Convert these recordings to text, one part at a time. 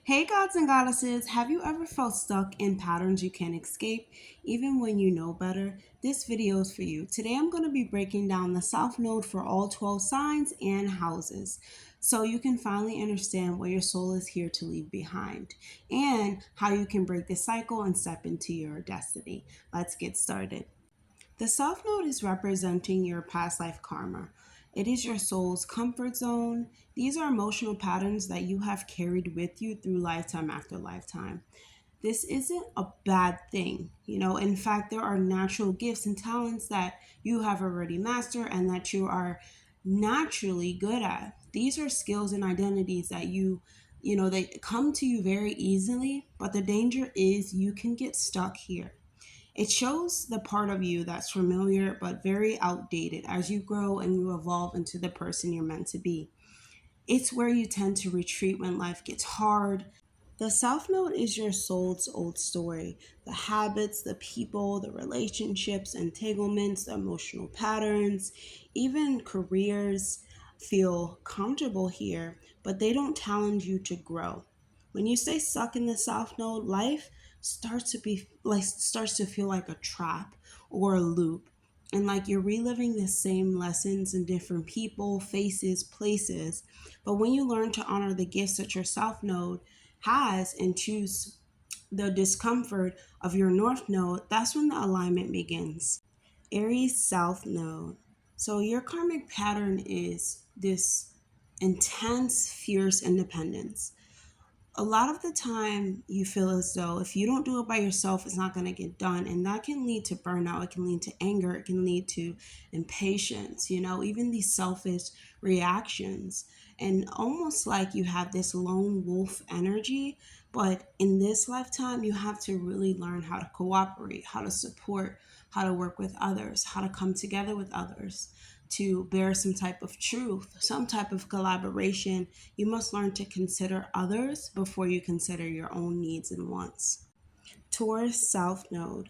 Hey gods and goddesses, have you ever felt stuck in patterns you can't escape, even when you know better? This video is for you. Today I'm going to be breaking down the South Node for all 12 signs and houses, so you can finally understand what your soul is here to leave behind, and how you can break this cycle and step into your destiny. Let's get started. The South Node is representing your past life karma. It is your soul's comfort zone. These are emotional patterns that you have carried with you through lifetime after lifetime. This isn't a bad thing. In fact, there are natural gifts and talents that you have already mastered and that you are naturally good at. These are skills and identities that they come to you very easily, but the danger is you can get stuck here. It shows the part of you that's familiar but very outdated as you grow and you evolve into the person you're meant to be. It's where you tend to retreat when life gets hard. The South Node is your soul's old story. The habits, the people, the relationships, entanglements, the emotional patterns, even careers feel comfortable here, but they don't challenge you to grow. When you stay stuck in the South Node, life starts to feel like a trap or a loop. And like you're reliving the same lessons in different people, faces, places. But when you learn to honor the gifts that your South Node has and choose the discomfort of your North Node, that's when the alignment begins. Aries South Node. So your karmic pattern is this intense, fierce independence. A lot of the time you feel as though if you don't do it by yourself, it's not going to get done. And that can lead to burnout. It can lead to anger. It can lead to impatience, even these selfish reactions. And almost like you have this lone wolf energy. But in this lifetime, you have to really learn how to cooperate, how to support, how to work with others, how to come together with others to bear some type of truth, some type of collaboration. You must learn to consider others before you consider your own needs and wants. Taurus South Node.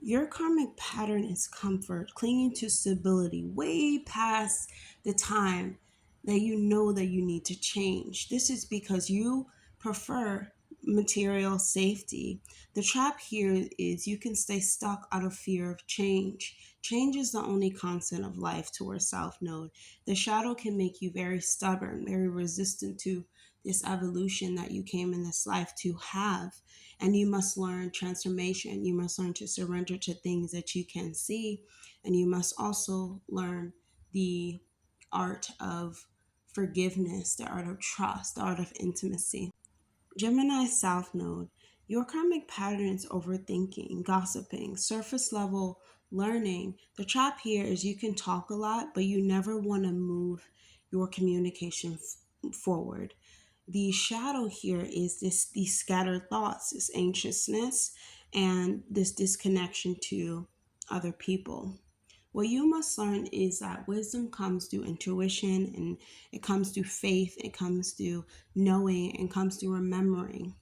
Your karmic pattern is comfort, clinging to stability way past the time that you know that you need to change. This is because you prefer material safety. The trap here is you can stay stuck out of fear of change. Change is the only constant of life towards South Node. The shadow can make you very stubborn, very resistant to this evolution that you came in this life to have. And you must learn transformation. You must learn to surrender to things that you can see. And you must also learn the art of forgiveness, the art of trust, the art of intimacy. Gemini South Node. Your karmic pattern is overthinking, gossiping, surface level learning. The trap here is you can talk a lot, but you never want to move your communication forward. The shadow here is these scattered thoughts, this anxiousness, and this disconnection to other people. What you must learn is that wisdom comes through intuition, and it comes through faith, it comes through knowing, and comes through remembering.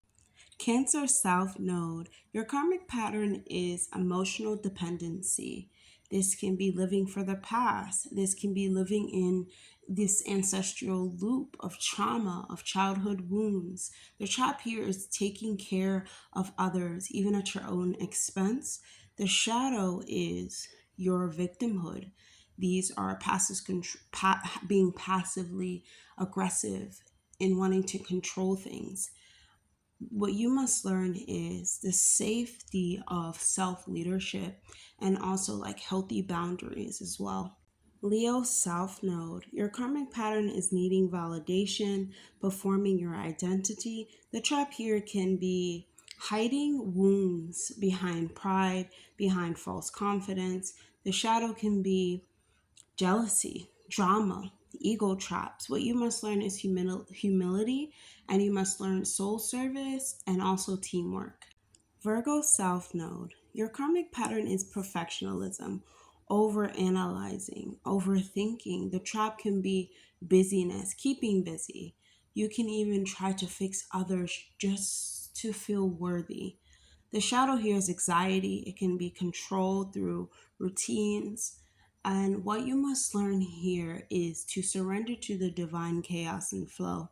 Cancer South Node. Your karmic pattern is emotional dependency. This can be living for the past. This can be living in this ancestral loop of trauma, of childhood wounds. The trap here is taking care of others, even at your own expense. The shadow is your victimhood. These are being passively aggressive in wanting to control things. What you must learn is the safety of self leadership and also like healthy boundaries as well. Leo South Node. Your karmic pattern is needing validation, performing your identity. The trap here can be hiding wounds behind pride, behind false confidence. The shadow can be jealousy, drama, ego traps. What you must learn is humility, and you must learn soul service and also teamwork. Virgo South Node. Your karmic pattern is perfectionism, over-analyzing, overthinking. The trap can be busyness, keeping busy. You can even try to fix others just to feel worthy. The shadow here is anxiety. It can be controlled through routines. And what you must learn here is to surrender to the divine chaos and flow.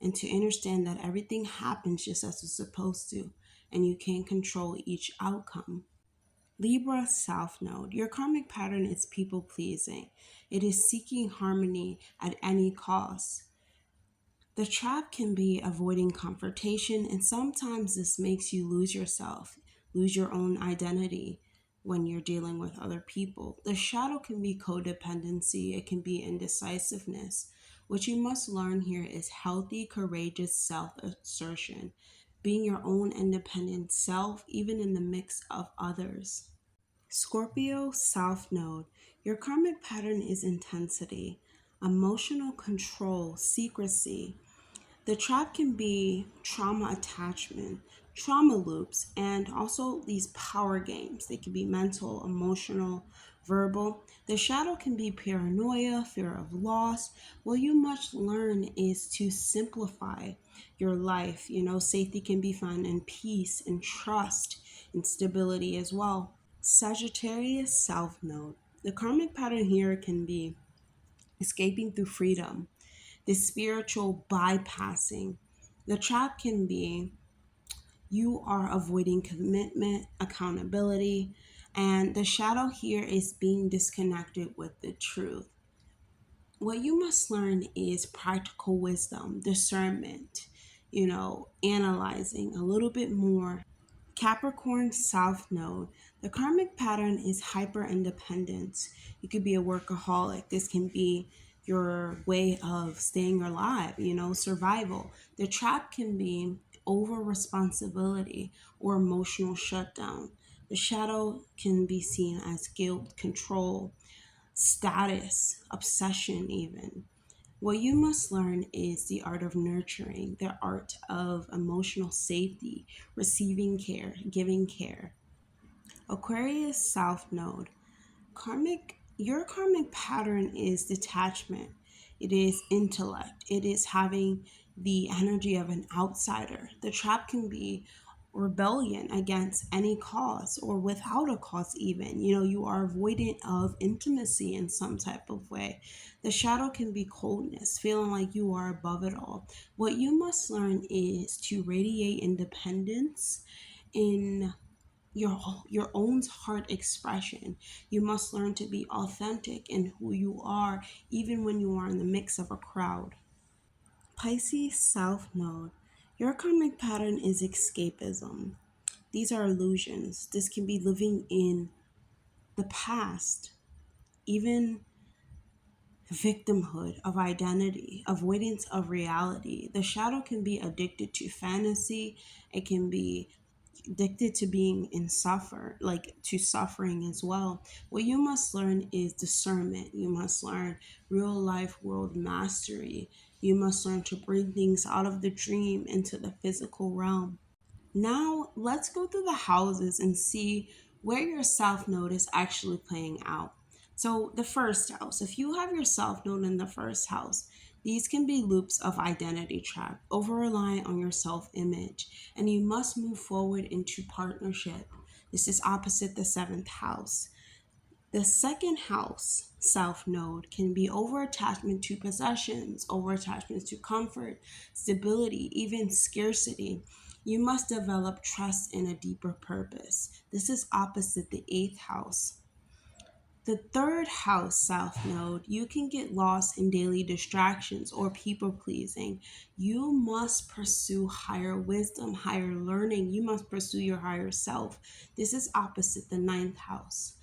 and to understand that everything happens just as it's supposed to, and you can't control each outcome. Libra South Node. Your karmic pattern is people pleasing. It is seeking harmony at any cost. The trap can be avoiding confrontation, and sometimes this makes you lose yourself, lose your own identity when you're dealing with other people. The shadow can be codependency, it can be indecisiveness. What you must learn here is healthy, courageous self assertion, being your own independent self, even in the mix of others. Scorpio South Node. Your karmic pattern is intensity, emotional control, secrecy. The trap can be trauma attachment, trauma loops, and also these power games. They can be mental, emotional, verbal. The shadow can be paranoia, fear of loss. What you must learn is to simplify your life. Safety can be found in peace and trust and stability as well. Sagittarius South Node. The karmic pattern here can be escaping through freedom, the spiritual bypassing. The trap can be you are avoiding commitment, accountability, and the shadow here is being disconnected with the truth. What you must learn is practical wisdom, discernment, analyzing a little bit more. Capricorn South Node. The karmic pattern is hyper independence. You could be a workaholic. This can be your way of staying alive, survival. The trap can be over responsibility or emotional shutdown. The shadow can be seen as guilt, control, status, obsession, even. What you must learn is the art of nurturing, the art of emotional safety, receiving care, giving care. Aquarius South Node. Your karmic pattern is detachment. It is intellect. It is having the energy of an outsider. The trap can be rebellion against any cause or without a cause even. You are avoidant of intimacy in some type of way. The shadow can be coldness, feeling like you are above it all. What you must learn is to radiate independence in your own heart expression. You must learn to be authentic in who you are, even when you are in the mix of a crowd. Pisces South Node. Your karmic pattern is escapism. These are illusions. This can be living in the past, even victimhood of identity, avoidance of reality. The shadow can be addicted to fantasy. It can be addicted to being in to suffering as well. What you must learn is discernment. You must learn real life world mastery. You must learn to bring things out of the dream into the physical realm. Now, let's go through the houses and see where your South Node is actually playing out. So, the first house, if you have your South Node in the first house, these can be loops of identity trap, over relying on your self image, and you must move forward into partnership. This is opposite the seventh house. The second house, South Node, can be over attachment to possessions, over attachment to comfort, stability, even scarcity. You must develop trust in a deeper purpose. This is opposite the eighth house. The third house, South Node, you can get lost in daily distractions or people pleasing. You must pursue higher wisdom, higher learning. You must pursue your higher self. This is opposite the ninth house.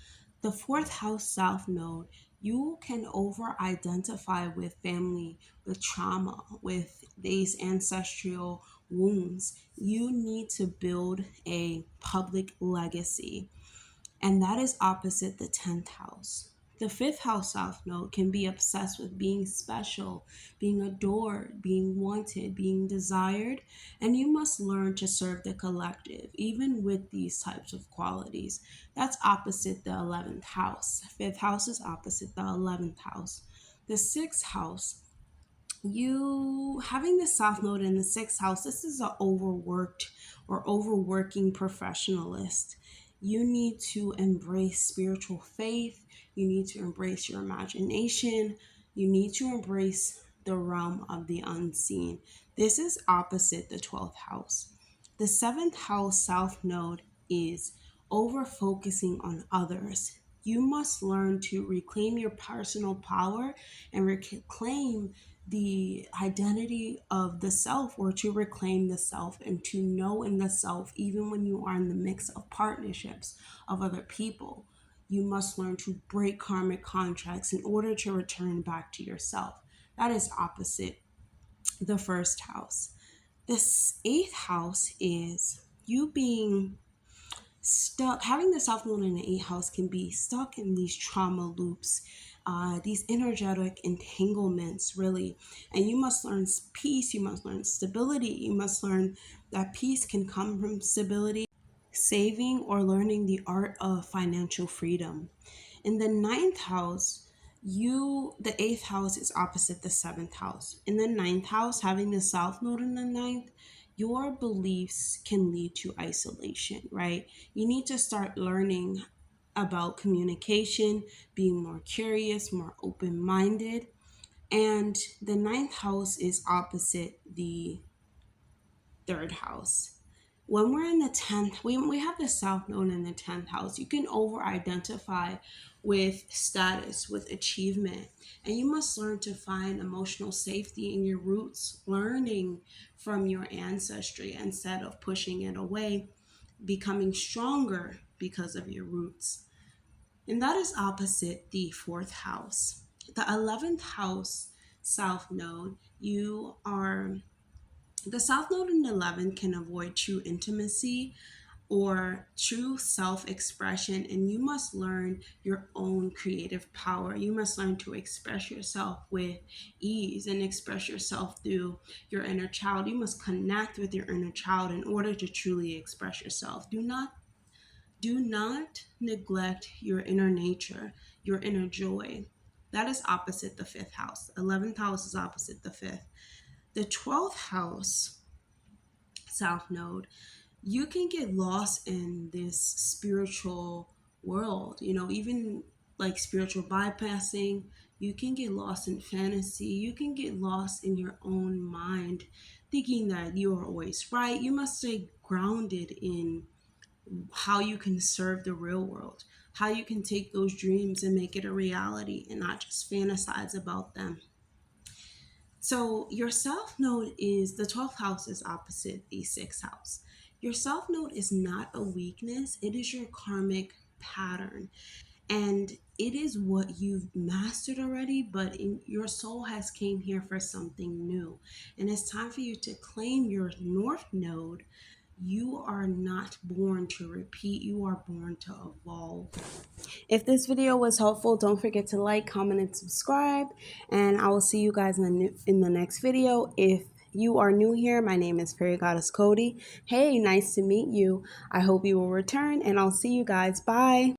The fourth house, South Node, you can over identify with family, with trauma, with these ancestral wounds. You need to build a public legacy, and that is opposite the 10th house. The fifth house South Node can be obsessed with being special, being adored, being wanted, being desired, and you must learn to serve the collective, even with these types of qualities. That's opposite the 11th house. Fifth house is opposite the 11th house. The sixth house, you having the South Node in the sixth house, this is an overworked or overworking professionalist. You need to embrace spiritual faith. You need to embrace your imagination. You need to embrace the realm of the unseen. This is opposite the 12th house. The 7th house south node is over focusing on others. You must learn to reclaim your personal power and reclaim the identity of the self, or to reclaim the self and to know in the self, even when you are in the mix of partnerships of other people. You must learn to break karmic contracts in order to return back to yourself. That is opposite the first house. This 8th house is you being stuck. Having the south node in the 8th house can be stuck in these trauma loops, these energetic entanglements, really. And you must learn peace, you must learn stability, you must learn that peace can come from stability, saving, or learning the art of financial freedom. In the 9th house, the 8th house is opposite the 7th house. In the 9th house, having the south node in the 9th, your beliefs can lead to isolation, right? You need to start learning about communication, being more curious, more open-minded. And the 9th house is opposite the 3rd house. When we're in the 10th, when we have the south node in the 10th house, you can over-identify with status, with achievement. And you must learn to find emotional safety in your roots, learning from your ancestry instead of pushing it away, becoming stronger because of your roots. And that is opposite the 4th house. The 11th house south node, the south node in 11 can avoid true intimacy or true self-expression, and you must learn your own creative power. You must learn to express yourself with ease and express yourself through your inner child. You must connect with your inner child in order to truly express yourself. Do not neglect your inner nature, your inner joy. That is opposite the 5th house. 11th house is opposite the 5th. The 12th house south node, you can get lost in this spiritual world, even like spiritual bypassing. You can get lost in fantasy. You can get lost in your own mind, thinking that you are always right. You must stay grounded in how you can serve the real world, how you can take those dreams and make it a reality and not just fantasize about them. So your south node is, the 12th house is opposite the 6th house. Your south node is not a weakness. It is your karmic pattern. And it is what you've mastered already, but your soul has came here for something new. And it's time for you to claim your north node. You are not born to repeat. You are born to evolve. If this video was helpful, don't forget to like, comment, and subscribe. And I will see you guys in the next video. If you are new here, my name is Fairy Goddess Cody. Hey, nice to meet you. I hope you will return, and I'll see you guys. Bye.